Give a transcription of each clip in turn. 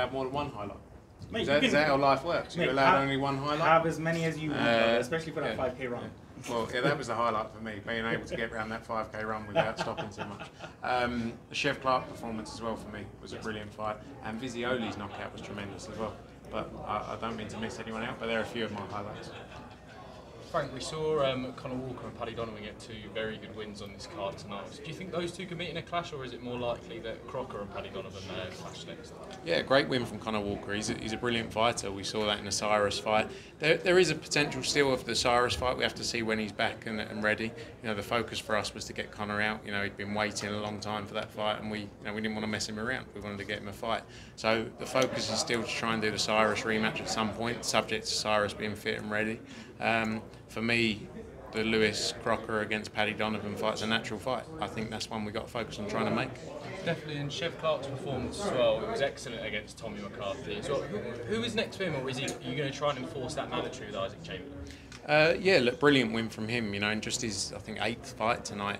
have more than one highlight? Mate, Is that how life works? You're allowed only one highlight? Have as many as you want, especially for that 5K run. Yeah. Well, yeah, that was the highlight for me, being able to get around that 5K run without stopping too much. The Chev Clark performance as well for me was a brilliant fight, and Visioli's knockout was tremendous as well. But I don't mean to miss anyone out, but there are a few of my highlights. Frank, we saw Conor Walker and Paddy Donovan get two very good wins on this card tonight. Do you think those two can meet in a clash, or is it more likely that Crocker and Paddy Donovan clash next? Yeah, great win from Conor Walker. He's a brilliant fighter. We saw that in the Cyrus fight. There is a potential still of the Cyrus fight. We have to see when he's back and ready. You know, the focus for us was to get Conor out. You know, he'd been waiting a long time for that fight, and we didn't want to mess him around. We wanted to get him a fight. So the focus is still to try and do the Cyrus rematch at some point, subject to Cyrus being fit and ready. For me, the Lewis Crocker against Paddy Donovan fight's a natural fight. I think that's one we've got to focus on trying to make. Definitely, in Chev Clark's performance as well, it was excellent against Tommy McCarthy. So who is next for him, or are you going to try and enforce that mandatory with Isaac Chamberlain? Yeah, look, brilliant win from him, you know, and just his, I think, 8th fight tonight,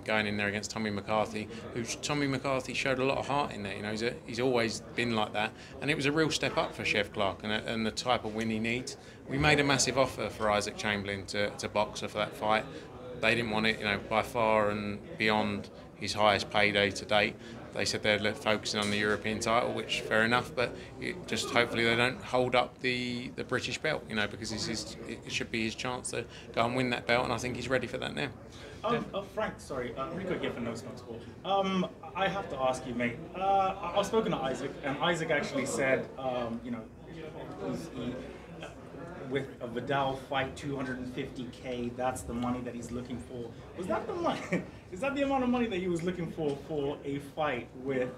going in there against Tommy McCarthy, who Tommy McCarthy showed a lot of heart in there, you know, he's always been like that, and it was a real step up for Chev Clark and the type of win he needs. We made a massive offer for Isaac Chamberlain to box her for that fight. They didn't want it, you know, by far and beyond his highest payday to date. They said they're focusing on the European title, which fair enough, but just hopefully they don't hold up the British belt, you know, because it should be his chance to go and win that belt, and I think he's ready for that now. Frank, sorry, Rico Giffen, no smoke sport. I have to ask you, mate. I've spoken to Isaac, and Isaac actually said, you know, with a Vidal fight, 250K, that's the money that he's looking for. Was that the money? Is that the amount of money that he was looking for a fight with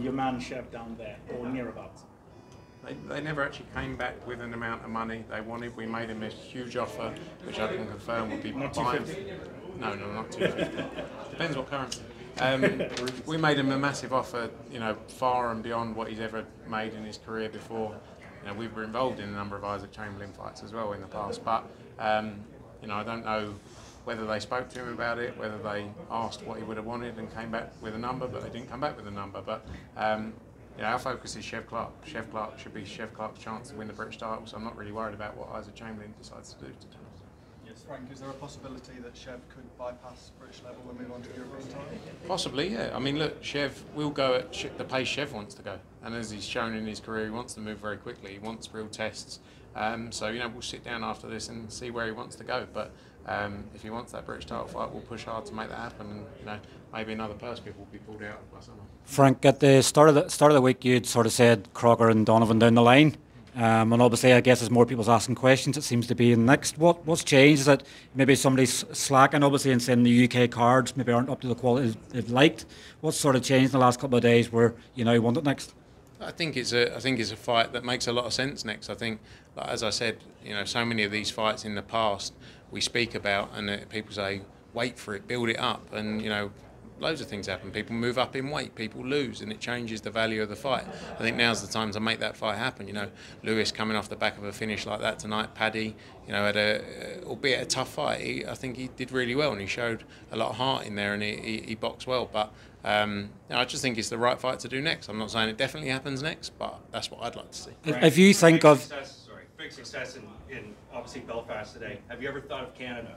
your man Chev down there, or nearabouts? They never actually came back with an amount of money they wanted. We made him a huge offer, which I can confirm would be not buying. 250. No, not 250. Depends what currency. We made him a massive offer, you know, far and beyond what he's ever made in his career before. You know, we were involved in a number of Isaac Chamberlain fights as well in the past, but you know, I don't know whether they spoke to him about it, whether they asked what he would have wanted and came back with a number, but they didn't come back with a number. But you know, our focus is Chev Clark. Chev Clark should be Chev Clark's chance to win the British title, so I'm not really worried about what Isaac Chamberlain decides to do. Yes, Frank, is there a possibility that Chev could bypass British level and move on to the European title? Possibly, yeah. I mean, look, Chev will go at the pace Chev wants to go, and as he's shown in his career, he wants to move very quickly. He wants real tests. So you know, we'll sit down after this and see where he wants to go. But if he wants that British title fight, we'll push hard to make that happen. And you know, maybe another purse bid will be pulled out by someone. Frank, at the start of the week, you'd sort of said Crocker and Donovan down the line. And obviously, I guess as more people's asking questions, it seems to be next. What's changed? Is that maybe somebody's slacking, obviously, and saying the UK cards maybe aren't up to the quality they've liked? What's sort of changed in the last couple of days where you know you want it next? I think it's a fight that makes a lot of sense next. I think, like, as I said, you know, so many of these fights in the past we speak about, and people say, wait for it, build it up, and you know, loads of things happen. People move up in weight, people lose, and it changes the value of the fight. I think now's the time to make that fight happen. You know, Lewis coming off the back of a finish like that tonight, Paddy, you know, had albeit a tough fight, I think he did really well, and he showed a lot of heart in there, and he boxed well. But you know, I just think it's the right fight to do next. I'm not saying it definitely happens next, but that's what I'd like to see. If you think of big success in obviously Belfast today. Have you ever thought of Canada?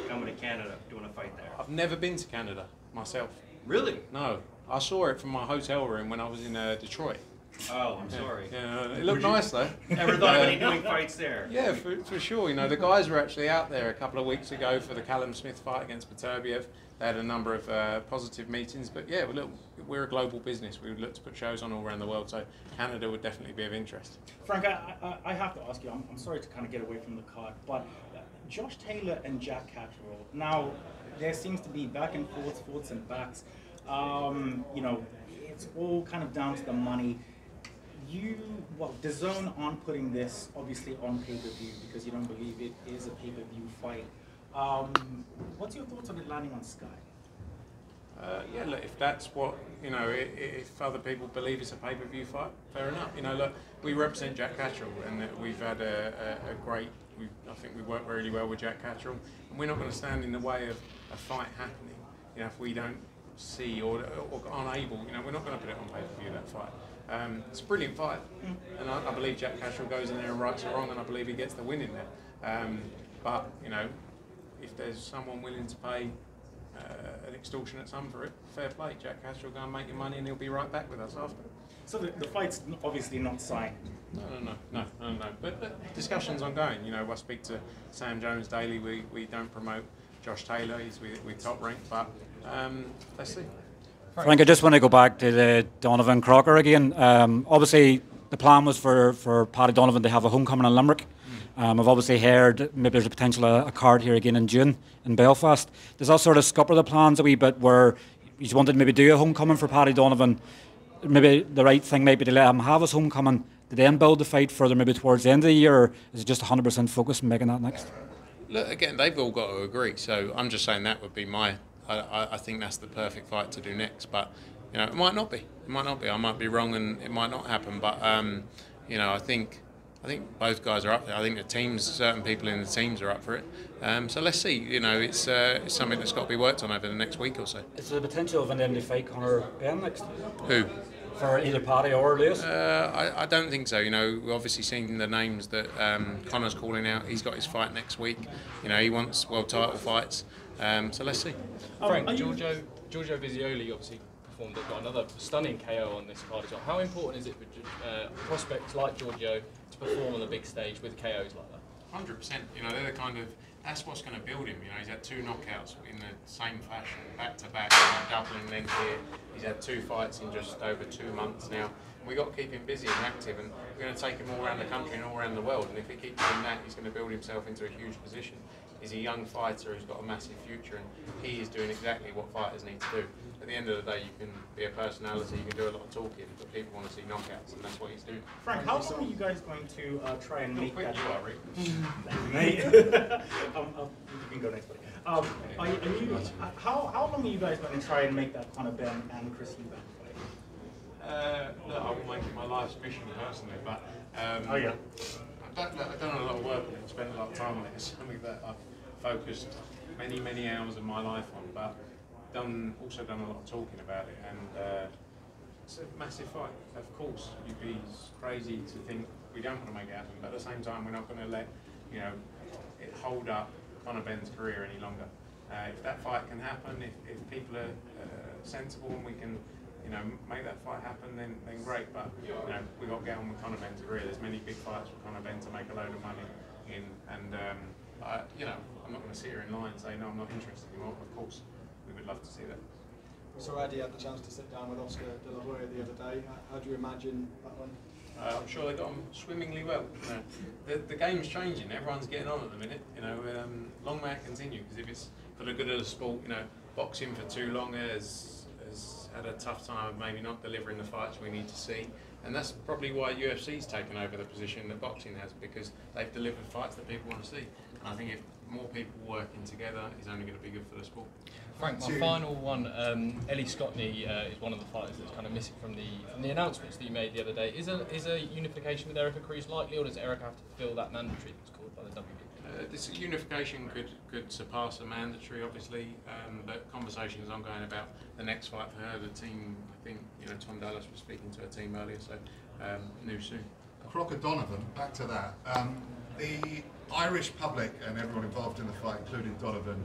Coming to Canada, doing a fight there? I've never been to Canada myself. Really? No. I saw it from my hotel room when I was in Detroit. Oh, I'm sorry. Yeah, it looked nice though. Ever thought of any doing fights there? Yeah, for sure. You know, the guys were actually out there a couple of weeks ago for the Callum Smith fight against Beterbiev. They had a number of positive meetings, but yeah, look, we're a global business. We would look to put shows on all around the world, so Canada would definitely be of interest. Frank, I have to ask you, I'm sorry to kind of get away from the card, but Josh Taylor and Jack Catterall, now there seems to be back and forths and backs. You know, it's all kind of down to the money. DAZN aren't putting this obviously on pay-per-view because you don't believe it is a pay-per-view fight. What's your thoughts on it landing on Sky? Yeah, look, if that's what, you know, if other people believe it's a pay-per-view fight, fair enough. You know, look, we represent Jack Catterall, and we've had a great, I think we work really well with Jack Catterall, and we're not going to stand in the way of a fight happening. You know, if we don't see or aren't able, you know, we're not going to put it on pay-per-view, that fight. It's a brilliant fight, and I believe Jack Cashel goes in there and rights or wrong, and I believe he gets the win in there. But you know, if there's someone willing to pay an extortionate sum for it, fair play. Jack Cashel will go and make your money, and he'll be right back with us after. So the fight's obviously not signed. No. But discussions ongoing. You know, I speak to Sam Jones daily. We don't promote Josh Taylor. He's with Top Rank, but let's see. Frank, I just want to go back to the Donovan Crocker again. Obviously, the plan was for Paddy Donovan to have a homecoming in Limerick. I've obviously heard maybe there's a potential a card here again in June in Belfast. Does that sort of scupper the plans a wee bit where you wanted to maybe do a homecoming for Paddy Donovan? Maybe the right thing might be to let him have his homecoming, to then build the fight further maybe towards the end of the year, or is it just 100% focused on making that next? Look, again, they've all got to agree, so I'm just saying that would be I think that's the perfect fight to do next, but you know, it might not be. I might be wrong, and it might not happen. But you know, I think both guys are up there. I think the teams, certain people in the teams are up for it. So let's see. You know, it's something that's got to be worked on over the next week or so. Is there the potential of an indemnity fight Conor Ben next? Who? For either Paddy or Lewis? I don't think so. You know, we've obviously seen the names that Conor's calling out. He's got his fight next week. You know, he wants world title fights. So let's see. Frank, Giorgio Visioli obviously got another stunning KO on this card as well. How important is it for prospects like Giorgio to perform on the big stage with KOs like that? 100%. You know, they're the kind of, that's what's going to build him. You know, he's had 2 knockouts in the same fashion, back to back, doubling length here. He's had 2 fights in just over 2 months now. We've got to keep him busy and active, and we're going to take him all around the country and all around the world. And if he keeps doing that, he's going to build himself into a huge position. He's a young fighter who's got a massive future, and he is doing exactly what fighters need to do. At the end of the day, you can be a personality, you can do a lot of talking, but people want to see knockouts, and that's what he's doing. Frank, how long are you guys going to try and make that? You are, Rick. Mate. You can go next, buddy. How long are you guys going to try and make that Conor Ben and Chris Eubank fight? Look, I will make it my life's mission personally, but Oh yeah. I've done a lot of work on it, spent a lot of time on it. It's something that I've focused many hours of my life on, but also done a lot of talking about it, and it's a massive fight. Of course, you'd be crazy to think we don't want to make it happen, but at the same time, we're not going to let it hold up Conor Ben's career any longer. If that fight can happen, if people are sensible and we can make that fight happen, then great. But we've got to get on with Conor Ben's career. There's many big fights for Conor Ben to make a load of money in, and I'm not going to sit here in line and say no, I'm not interested anymore. Of course, we would love to see that. So Eddie had the chance to sit down with Oscar De La Hoya the other day. How do you imagine that one? I'm sure they got on swimmingly well. The game's changing. Everyone's getting on at the minute. Long may it continue, because if it's for the good of the sport, boxing for too long has had a tough time of maybe not delivering the fights we need to see, and that's probably why UFC's taken over the position that boxing has, because they've delivered fights that people want to see. And I think if more people working together is only going to be good for the sport. Frank, my final one, Ellie Scotney is one of the fighters that's kind of missing from the announcements that you made the other day. Is a unification with Erica Cruz likely, or does Erica have to fill that mandatory that was called by the WBC? This unification could surpass a mandatory, obviously, but conversations ongoing about the next fight for her. The team, I think, Tom Dallas was speaking to a team earlier, so news soon. Crocker Donovan, back to that. The Irish public and everyone involved in the fight, including Donovan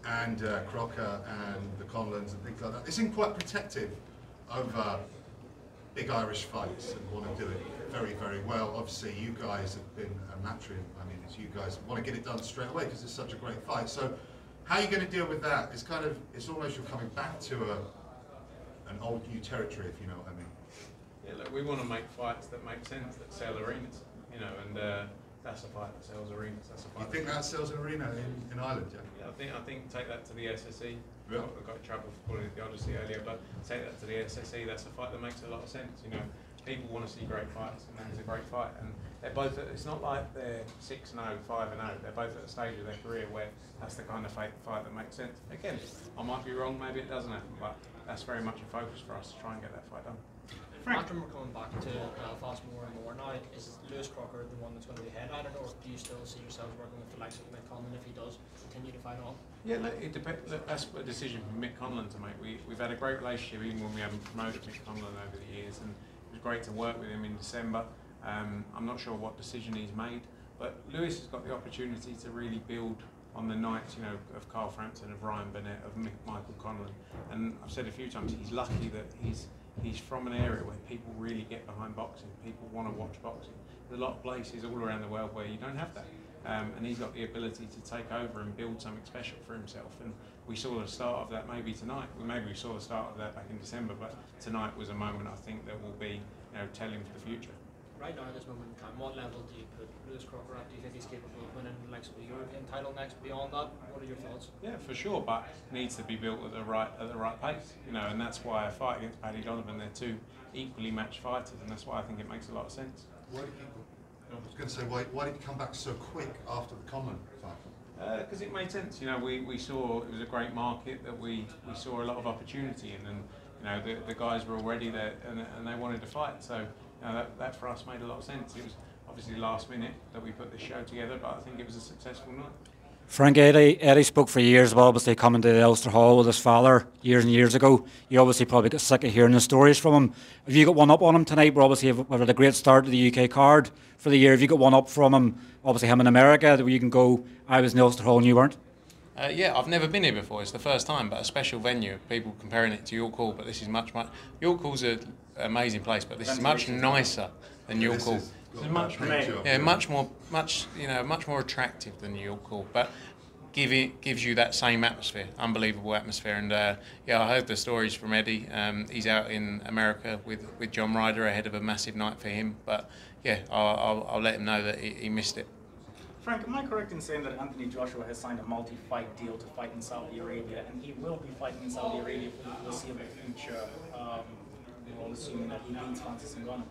and Crocker and the Conlons and things like that, they seem quite protective over big Irish fights and want to do it very well. Obviously, you guys have been a matchroom. I mean, it's you guys want to get it done straight away because it's such a great fight. So, how are you going to deal with that? It's almost you're coming back to an old new territory, if you know what I mean. Yeah, look, we want to make fights that make sense, that sell arenas, and that's a fight that sells arenas. That's a fight. You think that sells an arena in Ireland, yeah? Yeah, I think take that to the SSE. Yeah. I got in trouble for calling it the Odyssey earlier, but take that to the SSE. That's a fight that makes a lot of sense. People want to see great fights, and that is a great fight. And they're both. It's not like they're 6-0, 5-0. They're both at a stage of their career where that's the kind of fight that makes sense. Again, I might be wrong. Maybe it doesn't happen, but that's very much a focus for us to try and get that fight done. After we're coming back to Belfast more and more now, is Lewis Crocker the one that's going to be headliner, or do you still see yourselves working with the likes of Mick Conlon if he does continue to fight on? Yeah, look, it depends. That's a decision for Mick Conlon to make. We've had a great relationship even when we haven't promoted Mick Conlon over the years, and It was great to work with him in December. I'm not sure what decision he's made, but Lewis has got the opportunity to really build on the nights, you know, of Carl Frampton, of Ryan Burnett, of Michael Conlon. And I've said a few times, he's lucky that he's from an area where people really get behind boxing. People want to watch boxing. There's a lot of places all around the world where you don't have that. And he's got the ability to take over and build something special for himself. And we saw the start of that maybe tonight. Maybe we saw the start of that back in December, but tonight was a moment I think that will be, you know, telling for the future. Right now, at this moment in time, what level do you put Lewis Crocker at? Do you think he's capable of winning the likes of the European title next? Beyond that, what are your thoughts? Yeah, for sure, but needs to be built at the right pace, you know, and that's why I fight against Paddy Donovan. They're two equally matched fighters, and that's why I think it makes a lot of sense. Why did I was going to say, why did you come back so quick after the Conlon fight? Because it made sense. You know, we saw it was a great market that we saw a lot of opportunity in, and you know the guys were already there and they wanted to fight. So you know, that for us made a lot of sense. It was obviously last minute that we put this show together, but I think it was a successful night. Frank, Eddie spoke for years about obviously coming to the Ulster Hall with his father years and years ago. You obviously probably got sick of hearing the stories from him. Have you got one up on him tonight? We're obviously we've had a great start to the UK card for the year. Have you got one up from him? Obviously him in America, where you can go, I was in the Ulster Hall and you weren't? Yeah, I've never been here before. It's the first time, but a special venue. People comparing it to York Hall, but this is much. York Hall's an amazing place, but this is much nicer than York Hall. It's much more attractive than York Hall, but gives you that same atmosphere, unbelievable atmosphere. And yeah, I heard the stories from Eddie. He's out in America with John Ryder ahead of a massive night for him. But yeah, I'll let him know that he missed it. Frank, am I correct in saying that Anthony Joshua has signed a multi-fight deal to fight in Saudi Arabia, and he will be fighting in Saudi Arabia for the foreseeable future, assuming that he beats Francis Ngannou?